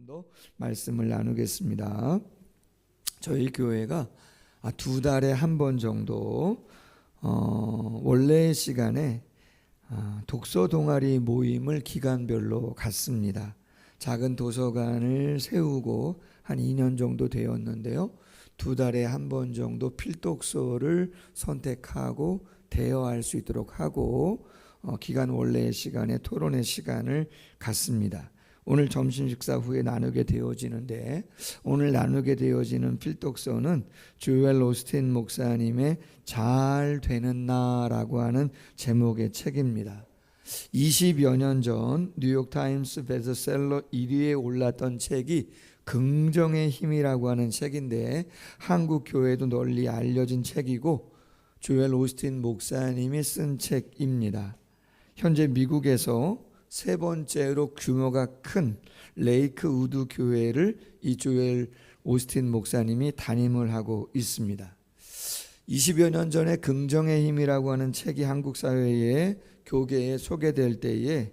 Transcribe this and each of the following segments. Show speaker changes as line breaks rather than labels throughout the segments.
더 말씀을 나누겠습니다. 저희 교회가 2달에 한 번 정도 원래 시간에 독서 동아리 모임을 기간별로 갖습니다. 작은 도서관을 세우고 한 2년 정도 되었는데요. 2달에 한 번 정도 필독서를 선택하고 대여할 수 있도록 하고 기간 원래의 시간에 토론의 시간을 갖습니다. 오늘 점심 식사 후에 나누게 되어지는데, 오늘 나누게 되어지는 필독서는 조엘 오스틴 목사님의 잘 되는 나라고 하는 제목의 책입니다. 20여 년 전 뉴욕타임스 베스트셀러 1위에 올랐던 책이 긍정의 힘이라고 하는 책인데, 한국 교회도 널리 알려진 책이고 조엘 오스틴 목사님이 쓴 책입니다. 현재 미국에서 세 번째로 규모가 큰 레이크 우드 교회를 이 조엘 오스틴 목사님이 담임을 하고 있습니다. 20여 년 전에 긍정의 힘이라고 하는 책이 한국 사회에 교계에 소개될 때에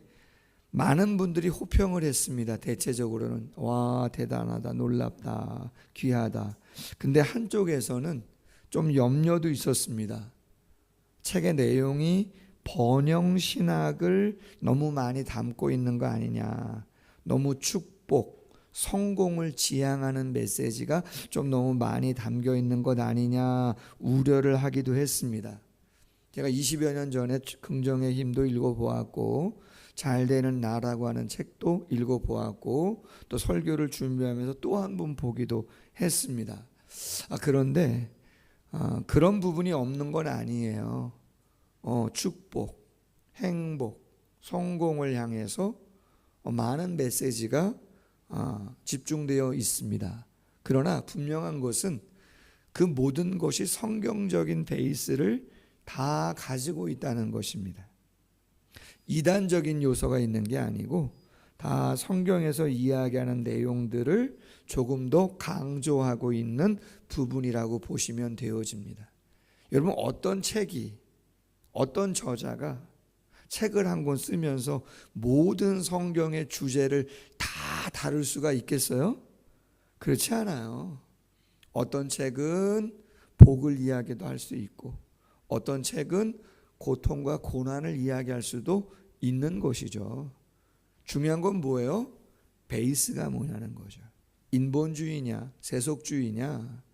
많은 분들이 호평을 했습니다. 대체적으로는 와, 대단하다, 놀랍다, 귀하다. 근데 한쪽에서는 좀 염려도 있었습니다. 책의 내용이 번영 신학을 너무 많이 담고 있는 거 아니냐, 너무 축복, 성공을 지향하는 메시지가 좀 너무 많이 담겨 있는 것 아니냐 우려를 하기도 했습니다. 제가 20여 년 전에 긍정의 힘도 읽어보았고 잘 되는 나라고 하는 책도 읽어보았고 또 설교를 준비하면서 또 한 번 보기도 했습니다. 그런데 그런 부분이 없는 건 아니에요. 축복, 행복, 성공을 향해서 많은 메시지가 집중되어 있습니다. 그러나 분명한 것은 그 모든 것이 성경적인 베이스를 다 가지고 있다는 것입니다. 이단적인 요소가 있는 게 아니고 다 성경에서 이야기하는 내용들을 조금 더 강조하고 있는 부분이라고 보시면 되어집니다. 여러분, 어떤 책이, 어떤 저자가 책을 한 권 쓰면서 모든 성경의 주제를 다 다룰 수가 있겠어요? 그렇지 않아요. 어떤 책은 복을 이야기도 할 수 있고 어떤 책은 고통과 고난을 이야기할 수도 있는 것이죠. 중요한 건 뭐예요? 베이스가 뭐냐는 거죠. 인본주의냐, 세속주의냐,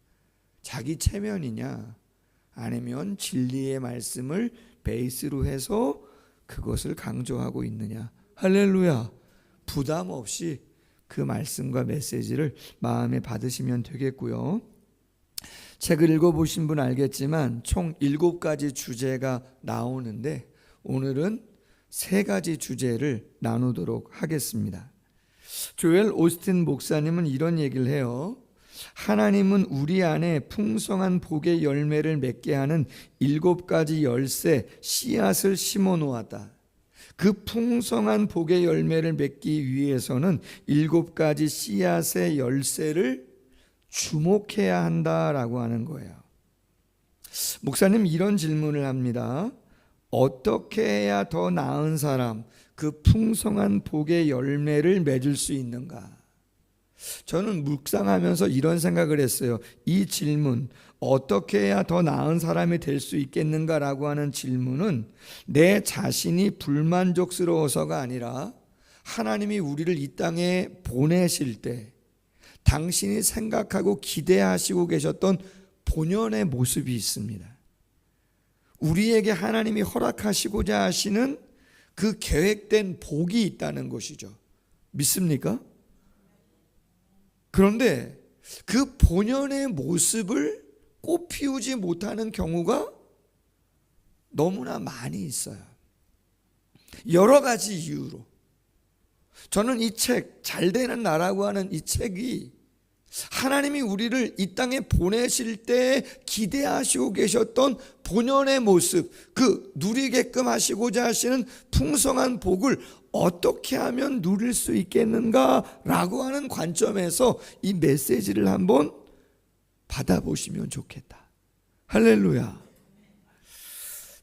자기 체면이냐, 아니면 진리의 말씀을 베이스로 해서 그것을 강조하고 있느냐. 할렐루야. 부담 없이 그 말씀과 메시지를 마음에 받으시면 되겠고요. 책을 읽어보신 분 알겠지만 총 7가지 주제가 나오는데 오늘은 3가지 주제를 나누도록 하겠습니다. 조엘 오스틴 목사님은 이런 얘기를 해요. 하나님은 우리 안에 풍성한 복의 열매를 맺게 하는 7가지 열쇠, 씨앗을 심어 놓았다. 그 풍성한 복의 열매를 맺기 위해서는 7가지 씨앗의 열쇠를 주목해야 한다라고 하는 거예요. 목사님 이런 질문을 합니다. 어떻게 해야 더 나은 사람, 그 풍성한 복의 열매를 맺을 수 있는가? 저는 묵상하면서 이런 생각을 했어요. 이 질문, 어떻게 해야 더 나은 사람이 될 수 있겠는가라고 하는 질문은 내 자신이 불만족스러워서가 아니라 하나님이 우리를 이 땅에 보내실 때 당신이 생각하고 기대하시고 계셨던 본연의 모습이 있습니다. 우리에게 하나님이 허락하시고자 하시는 그 계획된 복이 있다는 것이죠. 믿습니까? 그런데 그 본연의 모습을 꽃피우지 못하는 경우가 너무나 많이 있어요. 여러 가지 이유로. 저는 이 책, 잘 되는 나라고 하는 이 책이 하나님이 우리를 이 땅에 보내실 때 기대하시고 계셨던 본연의 모습, 그 누리게끔 하시고자 하시는 풍성한 복을 어떻게 하면 누릴 수 있겠는가라고 하는 관점에서 이 메시지를 한번 받아보시면 좋겠다. 할렐루야.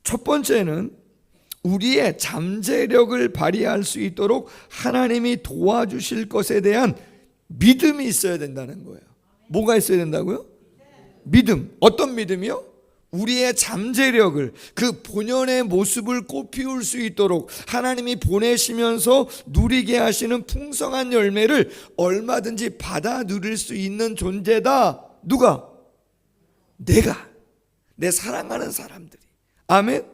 첫 번째는 우리의 잠재력을 발휘할 수 있도록 하나님이 도와주실 것에 대한 믿음이 있어야 된다는 거예요. 뭐가 있어야 된다고요? 믿음. 어떤 믿음이요? 우리의 잠재력을, 그 본연의 모습을 꽃피울 수 있도록 하나님이 보내시면서 누리게 하시는 풍성한 열매를 얼마든지 받아 누릴 수 있는 존재다. 누가? 내가. 내 사랑하는 사람들이. 아멘.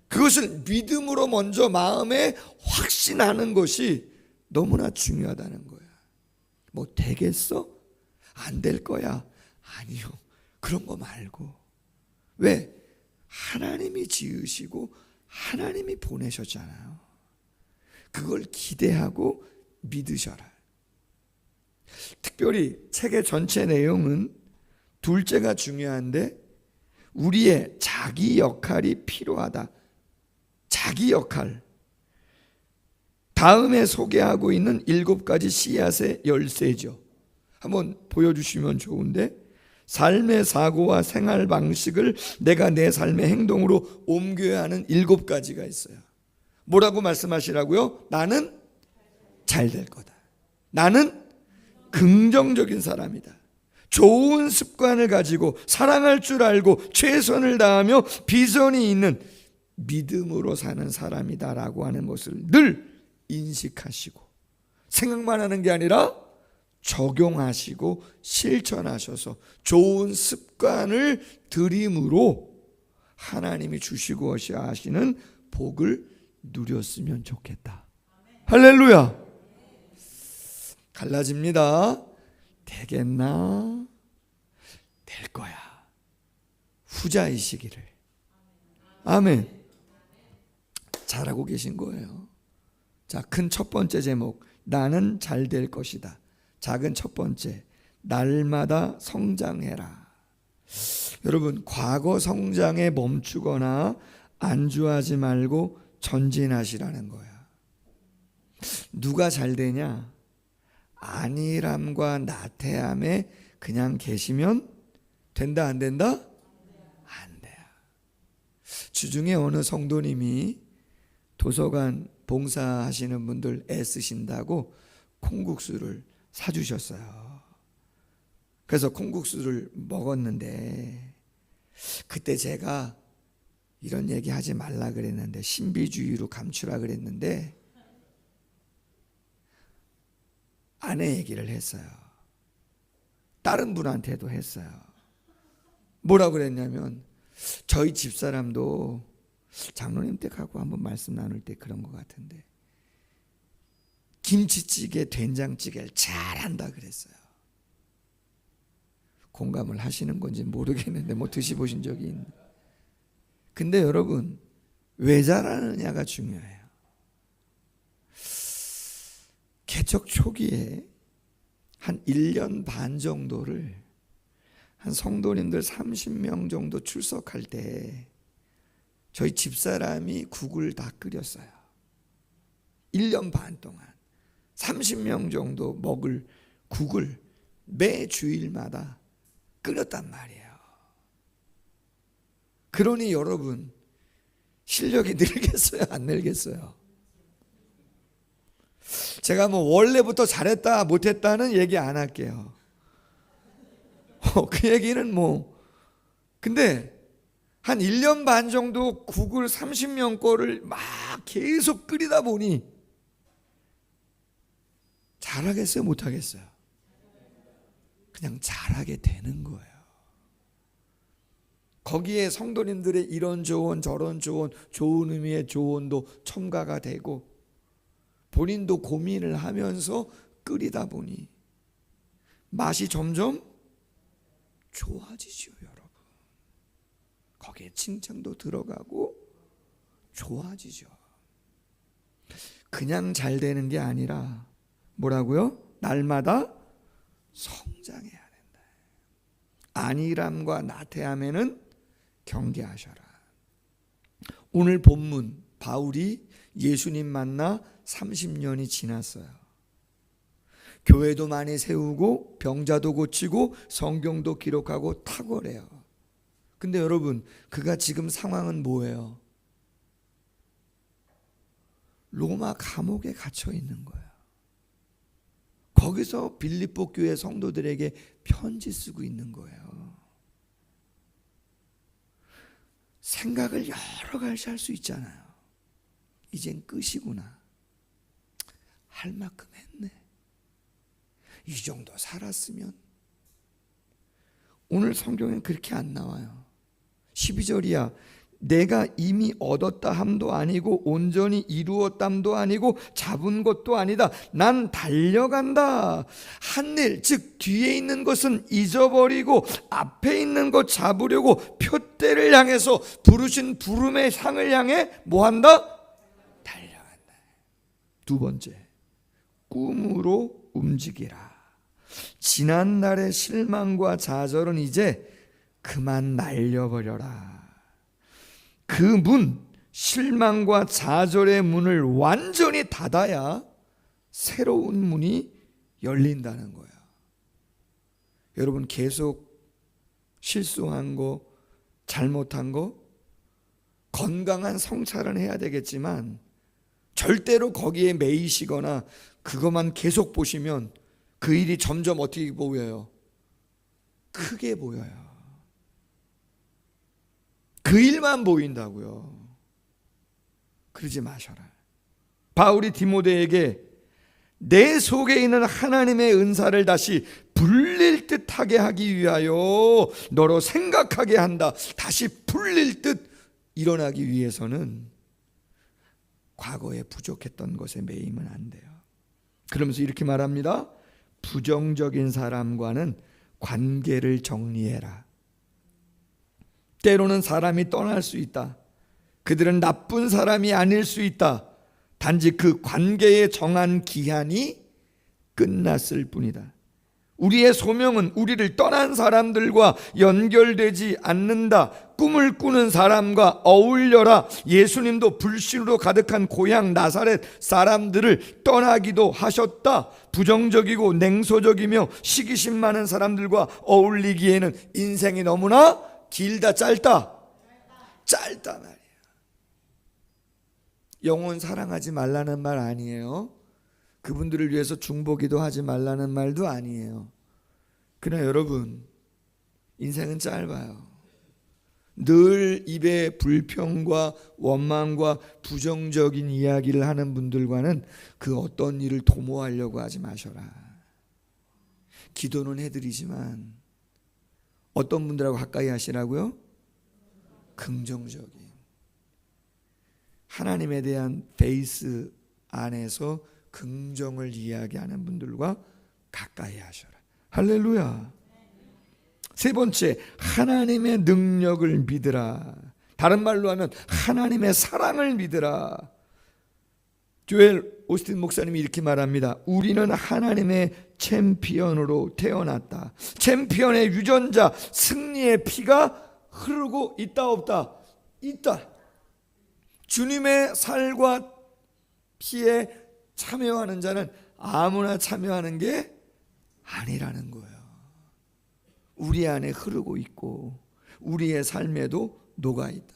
그것을 믿음으로 먼저 마음에 확신하는 것이 너무나 중요하다는 거야. 뭐 되겠어? 안 될 거야? 아니요. 그런 거 말고. 왜? 하나님이 지으시고 하나님이 보내셨잖아요. 그걸 기대하고 믿으셔라. 특별히 책의 전체 내용은 둘째가 중요한데, 우리의 자기 역할이 필요하다. 자기 역할. 다음에 소개하고 있는 7가지 씨앗의 열쇠죠. 한번 보여주시면 좋은데, 삶의 사고와 생활 방식을 내가 내 삶의 행동으로 옮겨야 하는 7가지가 있어요. 뭐라고 말씀하시라고요? 나는 잘 될 거다. 나는 긍정적인 사람이다. 좋은 습관을 가지고 사랑할 줄 알고 최선을 다하며 비전이 있는 믿음으로 사는 사람이다라고 하는 것을 늘 인식하시고, 생각만 하는 게 아니라 적용하시고 실천하셔서 좋은 습관을 들임으로 하나님이 주시고 하시는 복을 누렸으면 좋겠다. 할렐루야. 갈라집니다. 되겠나? 될 거야. 후자이시기를. 아멘. 잘하고 계신 거예요. 자, 큰 첫 번째 제목, 나는 잘 될 것이다. 작은 첫 번째, 날마다 성장해라. 여러분, 과거 성장에 멈추거나 안주하지 말고 전진하시라는 거야. 누가 잘 되냐? 안일함과 나태함에 그냥 계시면 된다, 안 된다? 안 돼요. 주중에 어느 성도님이 도서관 봉사하시는 분들 애쓰신다고 콩국수를 사주셨어요. 그래서 콩국수를 먹었는데, 그때 제가 이런 얘기 하지 말라 그랬는데, 신비주의로 감추라 그랬는데 아내 얘기를 했어요. 다른 분한테도 했어요. 뭐라고 그랬냐면, 저희 집사람도 장로님 댁하고 한번 말씀 나눌 때 그런 것 같은데, 김치찌개, 된장찌개를 잘한다 그랬어요. 공감을 하시는 건지 모르겠는데 뭐 드셔보신 적이 있는. 근데 여러분, 왜 잘하느냐가 중요해요. 개척 초기에 한 1년 반 정도를 한 성도님들 30명 정도 출석할 때 저희 집사람이 국을 다 끓였어요. 1년 반 동안 30명 정도 먹을 국을 매 주일마다 끓였단 말이에요. 그러니 여러분, 실력이 늘겠어요, 안 늘겠어요? 제가 뭐 원래부터 잘했다 못했다는 얘기 안 할게요. 그 얘기는 뭐. 근데 한 1년 반 정도 국을 30명 거를 막 계속 끓이다 보니 잘하겠어요, 못하겠어요? 그냥 잘하게 되는 거예요. 거기에 성도님들의 이런 조언 저런 조언, 좋은 의미의 조언도 첨가가 되고, 본인도 고민을 하면서 끓이다 보니 맛이 점점 좋아지죠, 여러분. 거기에 칭찬도 들어가고 좋아지죠. 그냥 잘 되는 게 아니라 뭐라고요? 날마다 성장해야 된다. 안일함과 나태함에는 경계하셔라. 오늘 본문, 바울이 예수님 만나 30년이 지났어요. 교회도 많이 세우고 병자도 고치고 성경도 기록하고 탁월해요. 근데 여러분, 그가 지금 상황은 뭐예요? 로마 감옥에 갇혀 있는 거예요. 거기서 빌립보 교회 성도들에게 편지 쓰고 있는 거예요. 생각을 여러 가지 할 수 있잖아요. 이젠 끝이구나. 할 만큼 했네. 이 정도 살았으면. 오늘 성경엔 그렇게 안 나와요. 12절이야. 내가 이미 얻었다 함도 아니고 온전히 이루었담도 아니고 잡은 것도 아니다. 난 달려간다. 한 일, 즉 뒤에 있는 것은 잊어버리고 앞에 있는 것 잡으려고 표대를 향해서 부르신 부름의 상을 향해 뭐한다? 달려간다. 두 번째, 꿈으로 움직이라. 지난날의 실망과 좌절은 이제 그만 날려버려라. 그 문, 실망과 좌절의 문을 완전히 닫아야 새로운 문이 열린다는 거예요. 여러분, 계속 실수한 거, 잘못한 거, 건강한 성찰은 해야 되겠지만 절대로 거기에 매이시거나 그것만 계속 보시면 그 일이 점점 어떻게 보여요? 크게 보여요. 그 일만 보인다고요. 그러지 마셔라. 바울이 디모데에게 내 속에 있는 하나님의 은사를 다시 불릴 듯하게 하기 위하여 너로 생각하게 한다. 다시 불릴 듯 일어나기 위해서는 과거에 부족했던 것에 매이면 안 돼요. 그러면서 이렇게 말합니다. 부정적인 사람과는 관계를 정리해라. 때로는 사람이 떠날 수 있다. 그들은 나쁜 사람이 아닐 수 있다. 단지 그 관계에 정한 기한이 끝났을 뿐이다. 우리의 소명은 우리를 떠난 사람들과 연결되지 않는다. 꿈을 꾸는 사람과 어울려라. 예수님도 불신으로 가득한 고향 나사렛 사람들을 떠나기도 하셨다. 부정적이고 냉소적이며 시기심 많은 사람들과 어울리기에는 인생이 너무나 길다, 짧다? 짧다 말이에요. 영혼 사랑하지 말라는 말 아니에요. 그분들을 위해서 중보기도 하지 말라는 말도 아니에요. 그러나 여러분, 인생은 짧아요. 늘 입에 불평과 원망과 부정적인 이야기를 하는 분들과는 그 어떤 일을 도모하려고 하지 마셔라. 기도는 해드리지만 어떤 분들하고 가까이 하시라고요? 긍정적인 하나님에 대한 베이스 안에서 긍정을 이야기하는 분들과 가까이 하셔라. 할렐루야. 세 번째, 하나님의 능력을 믿으라. 다른 말로 하면 하나님의 사랑을 믿으라. 조엘 오스틴 목사님이 이렇게 말합니다. 우리는 하나님의 챔피언으로 태어났다. 챔피언의 유전자, 승리의 피가 흐르고 있다 없다? 있다. 주님의 살과 피에 참여하는 자는 아무나 참여하는 게 아니라는 거예요. 우리 안에 흐르고 있고 우리의 삶에도 녹아있다.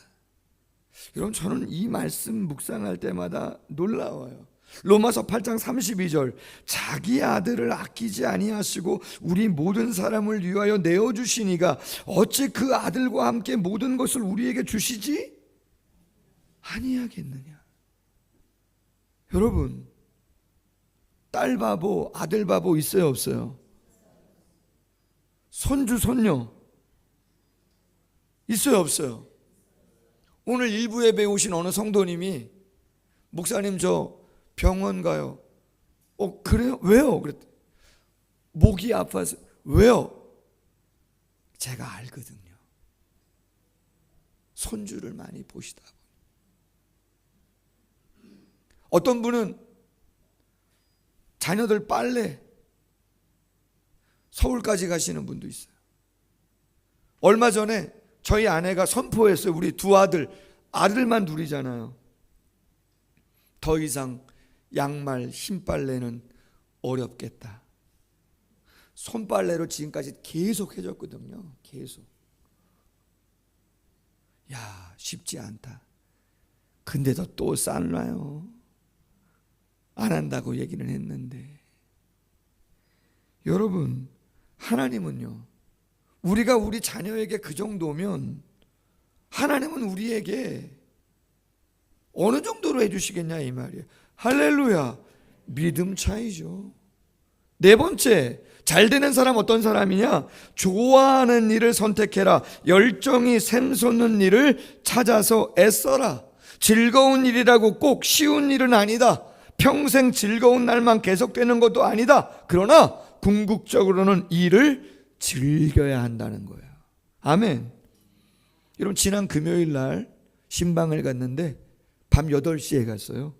여러분, 저는 이 말씀 묵상할 때마다 놀라워요. 로마서 8장 32절, 자기 아들을 아끼지 아니하시고 우리 모든 사람을 위하여 내어주시니가 어찌 그 아들과 함께 모든 것을 우리에게 주시지 아니하겠느냐. 여러분, 딸 바보, 아들 바보 있어요 없어요? 손주, 손녀 있어요 없어요? 오늘 일부 예배 오신 어느 성도님이 목사님 저 병원 가요. 그래요? 왜요? 그랬더니 목이 아파서. 왜요? 제가 알거든요. 손주를 많이 보시다 보니. 어떤 분은 자녀들 빨래 서울까지 가시는 분도 있어요. 얼마 전에 저희 아내가 선포했어요. 우리 두 아들만 둘이잖아요. 더 이상 양말, 흰빨래는 어렵겠다. 손빨래로 지금까지 계속 해줬거든요. 계속. 야, 쉽지 않다. 근데도 또 쌀나요? 안 한다고 얘기는 했는데 여러분, 하나님은요, 우리가 우리 자녀에게 그 정도면 하나님은 우리에게 어느 정도로 해주시겠냐 이 말이에요. 할렐루야. 믿음 차이죠. 네 번째, 잘 되는 사람 어떤 사람이냐? 좋아하는 일을 선택해라. 열정이 샘솟는 일을 찾아서 애써라. 즐거운 일이라고 꼭 쉬운 일은 아니다. 평생 즐거운 날만 계속되는 것도 아니다. 그러나 궁극적으로는 일을 즐겨야 한다는 거예요. 아멘. 여러분, 지난 금요일 날 신방을 갔는데 밤 8시에 갔어요.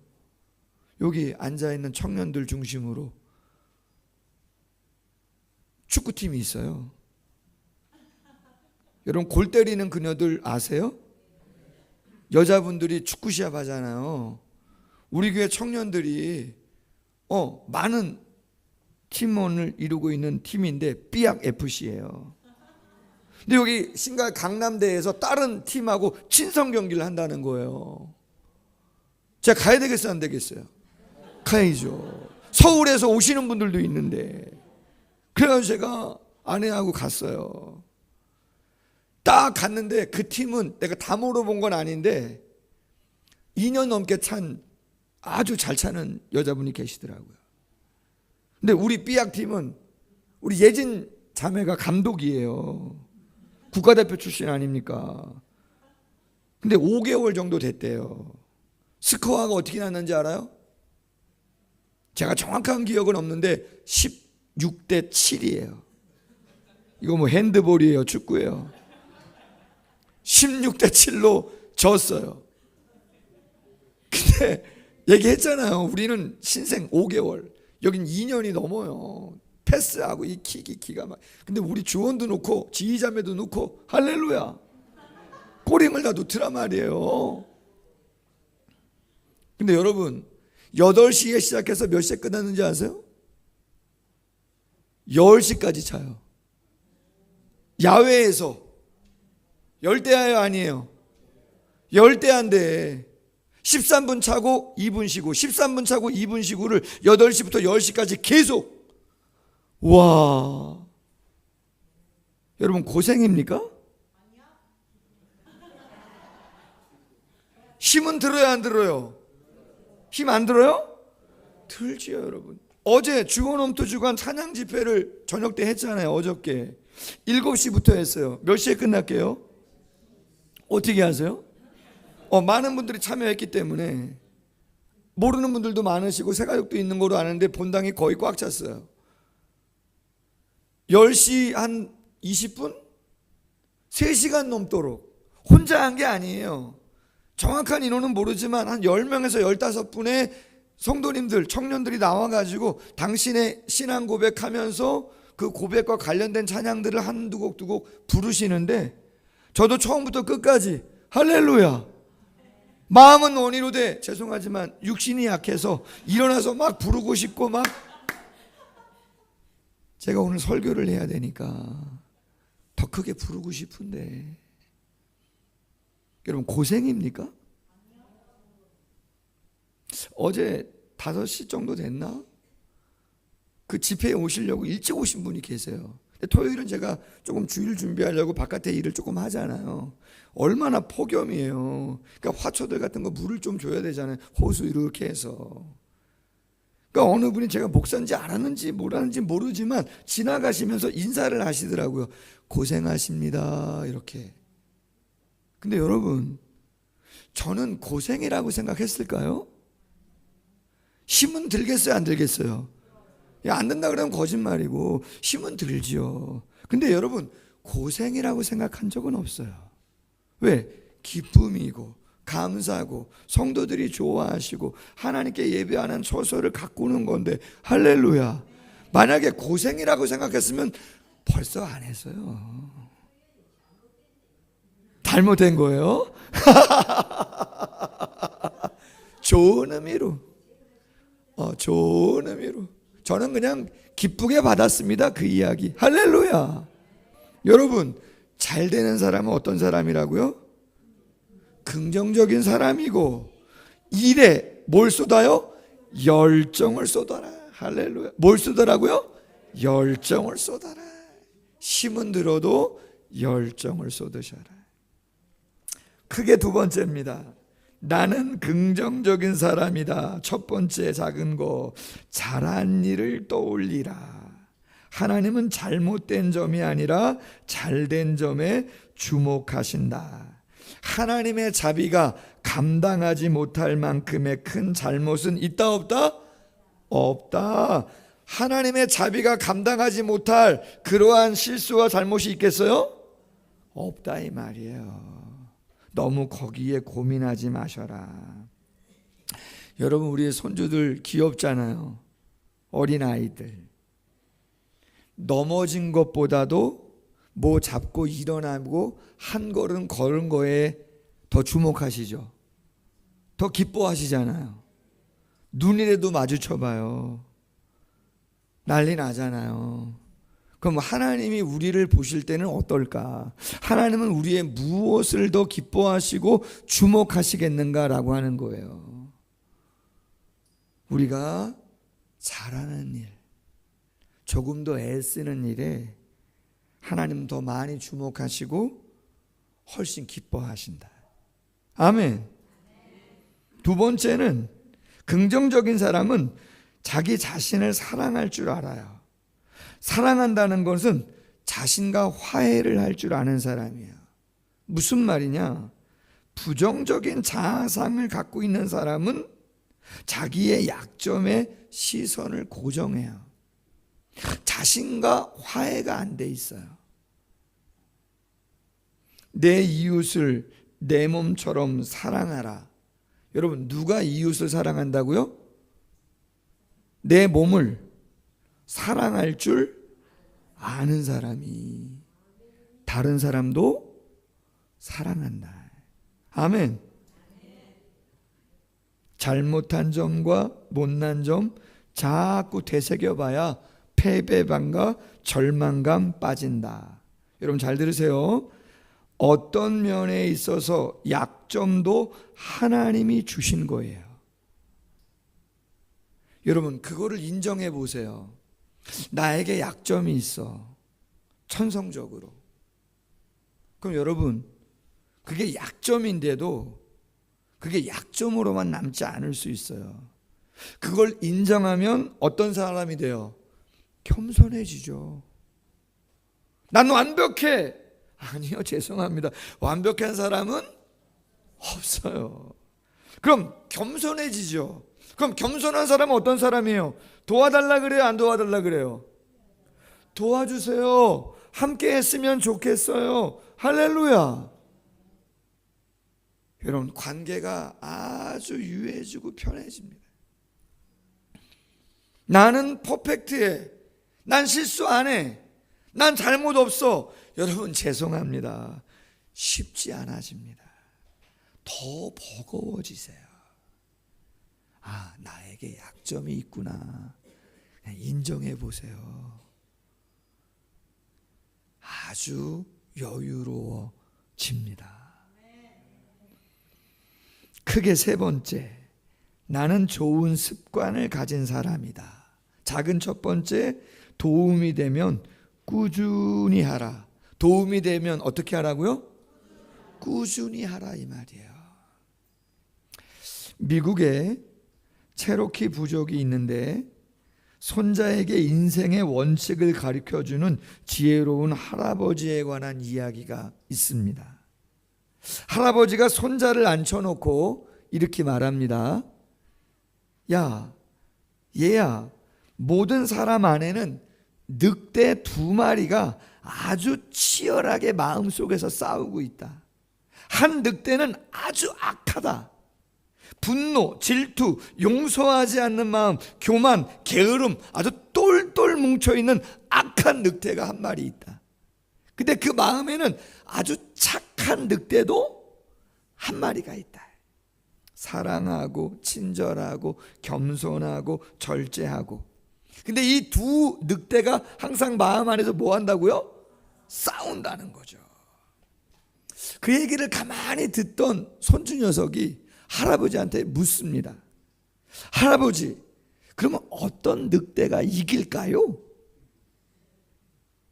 여기 앉아있는 청년들 중심으로 축구팀이 있어요. 여러분, 골 때리는 그녀들 아세요? 여자분들이 축구 시합 하잖아요. 우리 교회 청년들이 많은 팀원을 이루고 있는 팀인데 삐약 FC예요. 근데 여기 신갈 강남대에서 다른 팀하고 친선 경기를 한다는 거예요. 제가 가야 되겠어요, 안 되겠어요? 가야죠. 서울에서 오시는 분들도 있는데. 그래서 제가 아내하고 갔어요. 딱 갔는데 그 팀은 내가 다 물어본 건 아닌데 2년 넘게 찬 아주 잘 차는 여자분이 계시더라고요. 근데 우리 삐약팀은 우리 예진 자매가 감독이에요. 국가대표 출신 아닙니까? 근데 5개월 정도 됐대요. 스코어가 어떻게 났는지 알아요? 제가 정확한 기억은 없는데 16대 7이에요. 이거 뭐 핸드볼이에요, 축구예요. 16대 7로 졌어요. 근데 얘기했잖아요. 우리는 신생 5개월, 여긴 2년이 넘어요. 패스하고 이 킥이 기가 막. 근데 우리 주원도 넣고 지휘자매도 넣고 할렐루야. 꼬링을 다 넣더란 말이에요. 근데 여러분, 8시에 시작해서 몇 시에 끝났는지 아세요? 10시까지 차요. 야외에서. 열대야요, 아니에요? 열대야인데 13분 차고 2분 쉬고 13분 차고 2분 쉬고를 8시부터 10시까지 계속. 와, 여러분 고생입니까? 힘은 들어야 안 들어요? 힘 안 들어요? 들지요, 여러분. 어제 주원홈트 주간 찬양 집회를 저녁 때 했잖아요. 어저께 7시부터 했어요. 몇 시에 끝날게요? 어떻게 하세요? 많은 분들이 참여했기 때문에 모르는 분들도 많으시고 새가족도 있는 거로 아는데 본당이 거의 꽉 찼어요. 10시 한 20분? 3시간 넘도록 혼자 한 게 아니에요. 정확한 인원은 모르지만 한 10명에서 15분의 성도님들, 청년들이 나와가지고 당신의 신앙 고백하면서 그 고백과 관련된 찬양들을 한두 곡 두 곡 부르시는데 저도 처음부터 끝까지 할렐루야. 마음은 원이로되 죄송하지만 육신이 약해서 일어나서 막 부르고 싶고 막. 제가 오늘 설교를 해야 되니까 더 크게 부르고 싶은데 여러분 고생입니까? 어제 5시 정도 됐나? 그 집회에 오시려고 일찍 오신 분이 계세요. 토요일은 제가 조금 주일 준비하려고 바깥에 일을 조금 하잖아요. 얼마나 폭염이에요. 그러니까 화초들 같은 거 물을 좀 줘야 되잖아요. 호수 이렇게 해서. 그러니까 어느 분이 제가 목사인지 알았는지 뭐라는지 모르지만 지나가시면서 인사를 하시더라고요. 고생하십니다, 이렇게. 근데 여러분, 저는 고생이라고 생각했을까요? 힘은 들겠어요, 안 들겠어요? 안 된다 그러면 거짓말이고 힘은 들지요. 근데 여러분, 고생이라고 생각한 적은 없어요. 왜? 기쁨이고 감사고 성도들이 좋아하시고 하나님께 예배하는 처소를 가꾸는 건데 할렐루야. 만약에 고생이라고 생각했으면 벌써 안 했어요. 잘못된 거예요? 좋은 의미로. 좋은 의미로. 저는 그냥 기쁘게 받았습니다. 그 이야기. 할렐루야. 여러분, 잘 되는 사람은 어떤 사람이라고요? 긍정적인 사람이고 일에 뭘 쏟아요? 열정을 쏟아라. 할렐루야. 뭘 쏟아라고요? 열정을 쏟아라. 힘은 들어도 열정을 쏟으셔라. 크게 두 번째입니다. 나는 긍정적인 사람이다. 첫 번째 작은 거, 잘한 일을 떠올리라. 하나님은 잘못된 점이 아니라 잘된 점에 주목하신다. 하나님의 자비가 감당하지 못할 만큼의 큰 잘못은 있다 없다? 없다. 하나님의 자비가 감당하지 못할 그러한 실수와 잘못이 있겠어요? 없다 이 말이에요. 너무 거기에 고민하지 마셔라. 여러분, 우리의 손주들 귀엽잖아요. 어린아이들. 넘어진 것보다도 뭐 잡고 일어나고 한 걸음 걸은 거에 더 주목하시죠. 더 기뻐하시잖아요. 눈이라도 마주쳐봐요. 난리 나잖아요. 그럼 하나님이 우리를 보실 때는 어떨까? 하나님은 우리의 무엇을 더 기뻐하시고 주목하시겠는가라고 하는 거예요. 우리가 잘하는 일, 조금 더 애쓰는 일에 하나님 더 많이 주목하시고 훨씬 기뻐하신다. 아멘. 두 번째는, 긍정적인 사람은 자기 자신을 사랑할 줄 알아요. 사랑한다는 것은 자신과 화해를 할 줄 아는 사람이에요. 무슨 말이냐? 부정적인 자아상을 갖고 있는 사람은 자기의 약점에 시선을 고정해요. 자신과 화해가 안 돼 있어요. 내 이웃을 내 몸처럼 사랑하라. 여러분, 누가 이웃을 사랑한다고요? 내 몸을 사랑할 줄 아는 사람이 다른 사람도 사랑한다. 아멘. 잘못한 점과 못난 점 자꾸 되새겨봐야 패배감과 절망감 빠진다. 여러분 잘 들으세요. 어떤 면에 있어서 약점도 하나님이 주신 거예요. 여러분 그거를 인정해 보세요. 나에게 약점이 있어. 천성적으로. 그럼 여러분 그게 약점인데도 그게 약점으로만 남지 않을 수 있어요. 그걸 인정하면 어떤 사람이 돼요? 겸손해지죠. 난 완벽해. 아니요, 죄송합니다. 완벽한 사람은 없어요. 그럼 겸손해지죠. 그럼 겸손한 사람은 어떤 사람이에요? 도와달라 그래요? 안 도와달라 그래요? 도와주세요. 함께 했으면 좋겠어요. 할렐루야. 여러분 관계가 아주 유해지고 편해집니다. 나는 퍼펙트해. 난 실수 안 해. 난 잘못 없어. 여러분 죄송합니다. 쉽지 않아집니다. 더 버거워지세요. 아, 나에게 약점이 있구나. 인정해 보세요. 아주 여유로워집니다. 크게 세 번째, 나는 좋은 습관을 가진 사람이다. 작은 첫 번째, 도움이 되면 꾸준히 하라. 도움이 되면 어떻게 하라고요? 꾸준히 하라 이 말이에요. 미국에 체로키 부족이 있는데 손자에게 인생의 원칙을 가르쳐주는 지혜로운 할아버지에 관한 이야기가 있습니다. 할아버지가 손자를 앉혀놓고 이렇게 말합니다. 야, 얘야, 모든 사람 안에는 늑대 2마리가 아주 치열하게 마음속에서 싸우고 있다. 한 늑대는 아주 악하다. 분노, 질투, 용서하지 않는 마음, 교만, 게으름, 아주 똘똘 뭉쳐있는 악한 늑대가 한 마리 있다. 근데 그 마음에는 아주 착한 늑대도 한 마리가 있다. 사랑하고 친절하고 겸손하고 절제하고. 근데 이 두 늑대가 항상 마음 안에서 뭐 한다고요? 싸운다는 거죠. 그 얘기를 가만히 듣던 손주 녀석이 할아버지한테 묻습니다. 할아버지, 그러면 어떤 늑대가 이길까요?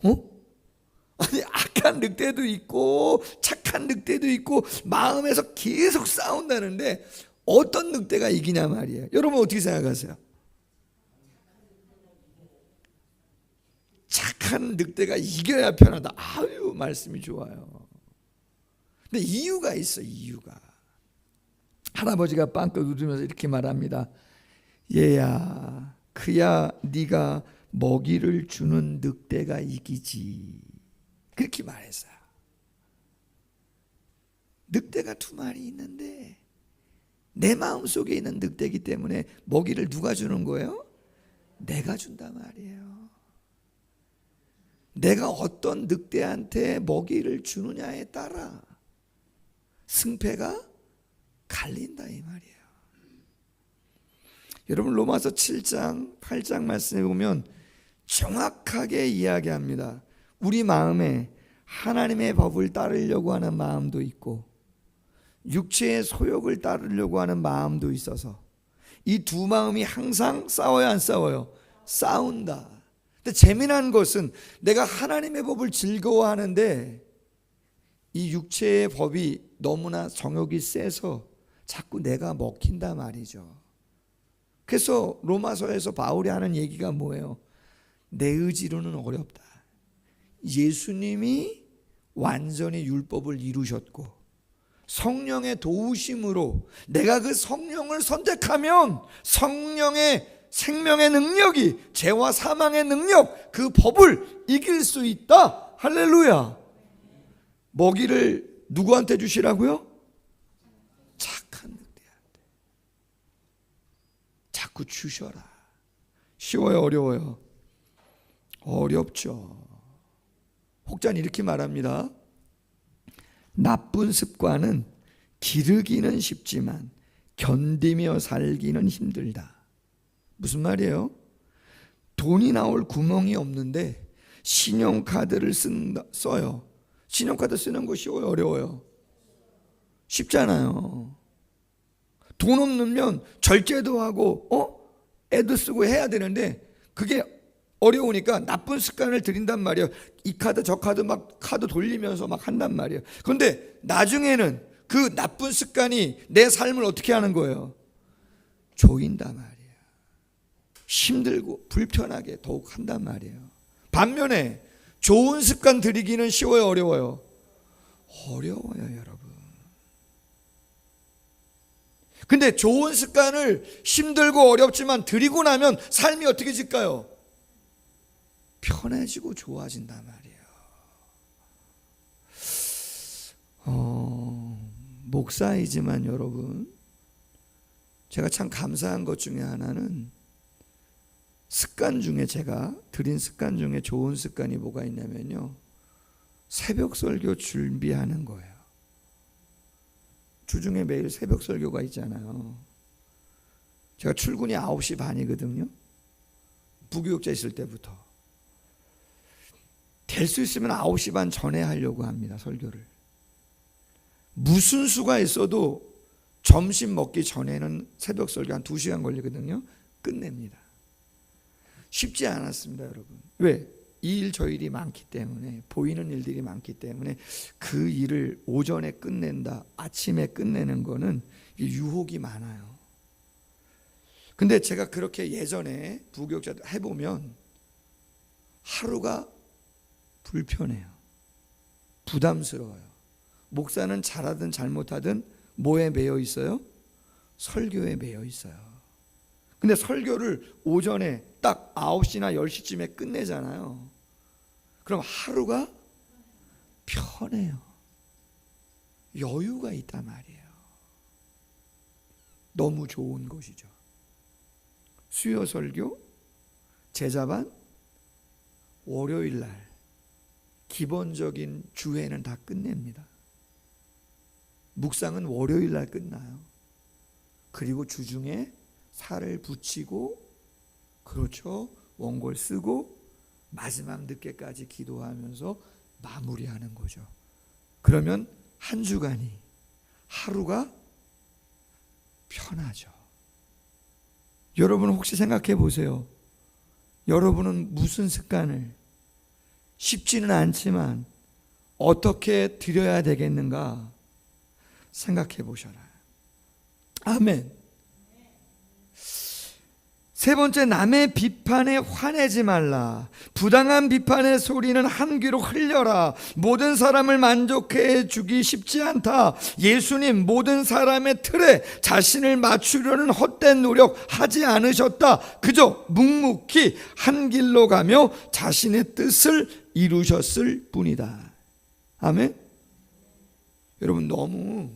아니, 악한 늑대도 있고 착한 늑대도 있고 마음에서 계속 싸운다는데 어떤 늑대가 이기냐 말이에요. 여러분 어떻게 생각하세요? 착한 늑대가 이겨야 편하다. 아유, 말씀이 좋아요. 근데 이유가 있어. 이유가. 할아버지가 빵긋 웃으면서 이렇게 말합니다. 얘야, 그야 네가 먹이를 주는 늑대가 이기지. 그렇게 말했어요. 늑대가 두 마리 있는데 내 마음속에 있는 늑대이기 때문에 먹이를 누가 주는 거예요? 내가 준단 말이에요. 내가 어떤 늑대한테 먹이를 주느냐에 따라 승패가 갈린다 이 말이에요. 여러분 로마서 7장 8장 말씀에 보면 정확하게 이야기합니다. 우리 마음에 하나님의 법을 따르려고 하는 마음도 있고 육체의 소욕을 따르려고 하는 마음도 있어서 이 두 마음이 항상 싸워요, 안 싸워요? 싸운다. 근데 재미난 것은 내가 하나님의 법을 즐거워하는데 이 육체의 법이 너무나 정욕이 세서 자꾸 내가 먹힌다 말이죠. 그래서 로마서에서 바울이 하는 얘기가 뭐예요? 내 의지로는 어렵다. 예수님이 완전히 율법을 이루셨고 성령의 도우심으로 내가 그 성령을 선택하면 성령의 생명의 능력이 죄와 사망의 능력 그 법을 이길 수 있다. 할렐루야. 먹이를 누구한테 주시라고요? 착한 늑대한테. 자꾸 주셔라. 쉬워요, 어려워요? 어렵죠. 혹자는 이렇게 말합니다. 나쁜 습관은 기르기는 쉽지만 견디며 살기는 힘들다. 무슨 말이에요? 돈이 나올 구멍이 없는데 신용카드를 써요. 신용카드 쓰는 거 쉬워요, 어려워요? 쉽잖아요. 돈 없으면 절제도 하고 애도 쓰고 해야 되는데 그게 어려우니까 나쁜 습관을 들인단 말이에요. 이 카드 저 카드 막 카드 돌리면서 막 한단 말이에요. 그런데 나중에는 그 나쁜 습관이 내 삶을 어떻게 하는 거예요? 조인단 말이에요. 힘들고 불편하게 더욱 한단 말이에요. 반면에 좋은 습관 들이기는 쉬워요, 어려워요? 어려워요, 여러분. 근데 좋은 습관을 힘들고 어렵지만 들이고 나면 삶이 어떻게 질까요? 편해지고 좋아진단 말이에요. 목사이지만 여러분, 제가 참 감사한 것 중에 하나는 습관 중에 제가 들인 습관 중에 좋은 습관이 뭐가 있냐면요, 새벽 설교 준비하는 거예요. 주중에 매일 새벽 설교가 있잖아요. 제가 출근이 9시 반이거든요. 부교육자 있을 때부터. 될 수 있으면 9시 반 전에 하려고 합니다, 설교를. 무슨 수가 있어도 점심 먹기 전에는 새벽 설교 한 2시간 걸리거든요. 끝냅니다. 쉽지 않았습니다, 여러분. 왜? 이 일 저 일이 많기 때문에, 보이는 일들이 많기 때문에 그 일을 오전에 끝낸다, 아침에 끝내는 거는 유혹이 많아요. 근데 제가 그렇게 예전에 부교육자 해보면 하루가 불편해요. 부담스러워요. 목사는 잘하든 잘못하든 뭐에 매여 있어요? 설교에 매여 있어요. 근데 설교를 오전에 딱 9시나 10시쯤에 끝내잖아요. 그럼 하루가 편해요. 여유가 있단 말이에요. 너무 좋은 것이죠. 수요 설교, 제자반, 월요일 날 기본적인 주회는 다 끝냅니다. 묵상은 월요일 날 끝나요. 그리고 주중에 살을 붙이고, 그렇죠, 원골 쓰고 마지막 늦게까지 기도하면서 마무리하는 거죠. 그러면 한 주간이, 하루가 편하죠. 여러분 혹시 생각해 보세요. 여러분은 무슨 습관을 쉽지는 않지만 어떻게 드려야 되겠는가 생각해 보셔라. 아멘. 세 번째, 남의 비판에 화내지 말라. 부당한 비판의 소리는 한 귀로 흘려라. 모든 사람을 만족해 주기 쉽지 않다. 예수님 모든 사람의 틀에 자신을 맞추려는 헛된 노력 하지 않으셨다. 그저 묵묵히 한 길로 가며 자신의 뜻을 이루셨을 뿐이다. 아멘. 여러분, 너무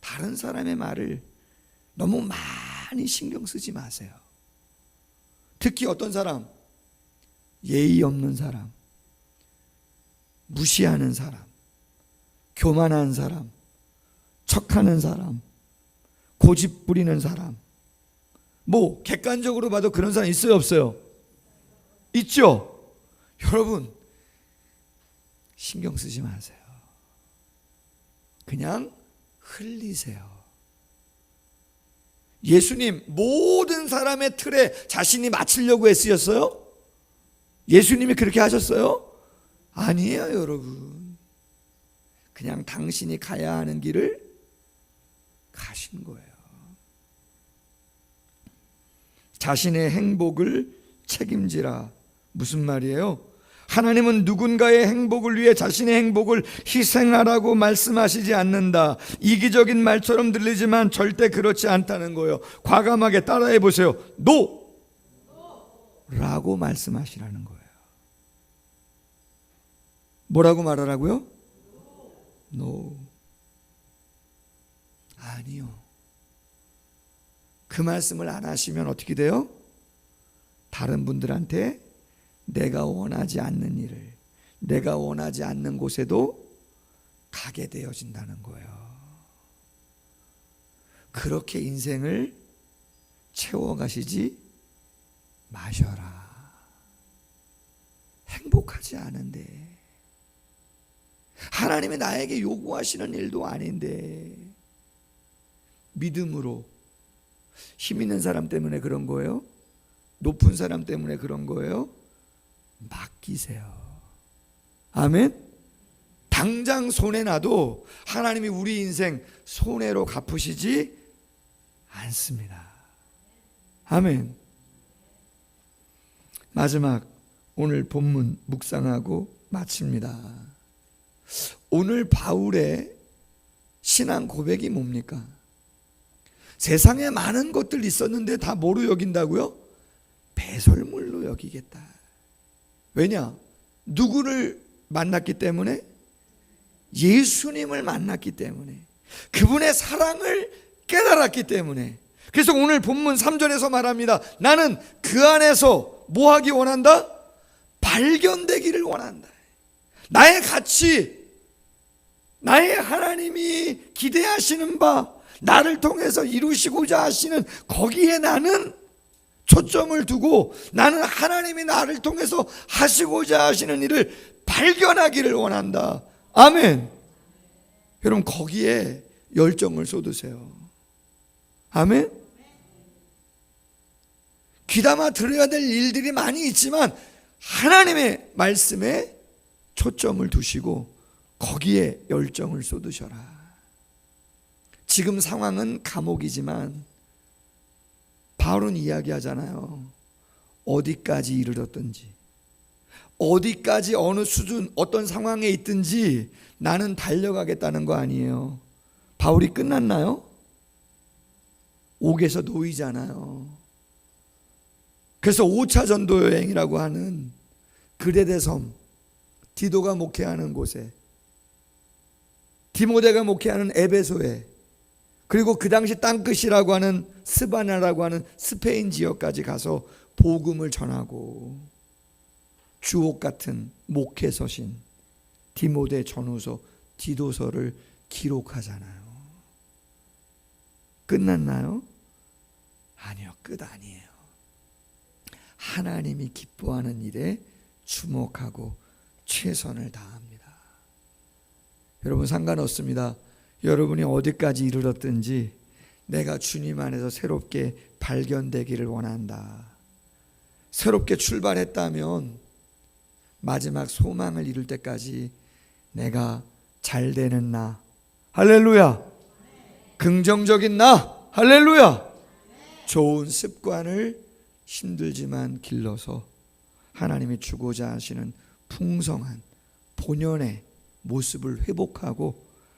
다른 사람의 말을 너무 많이 신경 쓰지 마세요. 특히 어떤 사람, 예의 없는 사람, 무시하는 사람, 교만한 사람, 척하는 사람, 고집 부리는 사람, 뭐 객관적으로 봐도 그런 사람 있어요, 없어요? 있죠? 여러분, 신경 쓰지 마세요. 그냥 흘리세요. 예수님 모든 사람의 틀에 자신이 맞추려고 애쓰셨어요? 예수님이 그렇게 하셨어요? 아니에요, 여러분. 그냥 당신이 가야 하는 길을 가신 거예요. 자신의 행복을 책임지라. 무슨 말이에요? 하나님은 누군가의 행복을 위해 자신의 행복을 희생하라고 말씀하시지 않는다. 이기적인 말처럼 들리지만 절대 그렇지 않다는 거예요. 과감하게 따라해 보세요. NO! 라고 말씀하시라는 거예요. 뭐라고 말하라고요? NO. 아니요. 그 말씀을 안 하시면 어떻게 돼요? 다른 분들한테 내가 원하지 않는 일을, 내가 원하지 않는 곳에도 가게 되어진다는 거예요. 그렇게 인생을 채워가시지 마셔라. 행복하지 않은데, 하나님이 나에게 요구하시는 일도 아닌데, 믿음으로 힘 있는 사람 때문에 그런 거예요? 높은 사람 때문에 그런 거예요? 맡기세요. 아멘. 당장 손해나도 하나님이 우리 인생 손해로 갚으시지 않습니다. 아멘. 마지막 오늘 본문 묵상하고 마칩니다. 오늘 바울의 신앙 고백이 뭡니까? 세상에 많은 것들 있었는데 다 뭐로 여긴다고요? 배설물로 여기겠다. 왜냐? 누구를 만났기 때문에? 예수님을 만났기 때문에, 그분의 사랑을 깨달았기 때문에. 그래서 오늘 본문 3절에서 말합니다. 나는 그 안에서 뭐 하기 원한다? 발견되기를 원한다. 나의 가치, 나의 하나님이 기대하시는 바, 나를 통해서 이루시고자 하시는 거기에 나는 초점을 두고, 나는 하나님이 나를 통해서 하시고자 하시는 일을 발견하기를 원한다. 아멘. 여러분, 거기에 열정을 쏟으세요. 아멘. 귀담아 들어야 될 일들이 많이 있지만 하나님의 말씀에 초점을 두시고 거기에 열정을 쏟으셔라. 지금 상황은 감옥이지만 바울은 이야기하잖아요. 어디까지 이르렀든지, 어디까지 어느 수준 어떤 상황에 있든지 나는 달려가겠다는 거 아니에요. 바울이 끝났나요? 옥에서 놓이잖아요. 그래서 5차 전도 여행이라고 하는 그레데 섬, 디도가 목회하는 곳에, 디모데가 목회하는 에베소에, 그리고 그 당시 땅끝이라고 하는 스바나라고 하는 스페인 지역까지 가서 복음을 전하고 주옥 같은 목회 서신 디모데 전후서, 디도서를 기록하잖아요. 끝났나요? 아니요, 끝 아니에요. 하나님이 기뻐하는 일에 주목하고 최선을 다합니다. 여러분, 상관없습니다. 여러분이 어디까지 이르렀든지 내가 주님 안에서 새롭게 발견되기를 원한다. 새롭게 출발했다면 마지막 소망을 이룰 때까지 내가 잘 되는 나, 할렐루야, 긍정적인 나, 할렐루야, 좋은 습관을 힘들지만 길러서 하나님이 주고자 하시는 풍성한 본연의 모습을 회복하고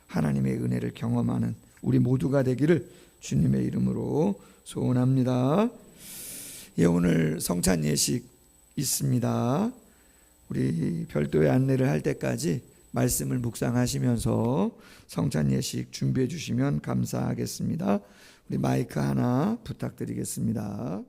하나님의 은혜를 경험하는 우리 모두가 되기를 주님의 이름으로 소원합니다. 예, 오늘 성찬 예식 있습니다. 우리 별도의 안내를 할 때까지 말씀을 묵상하시면서 성찬 예식 준비해 주시면 감사하겠습니다. 우리 마이크 하나 부탁드리겠습니다.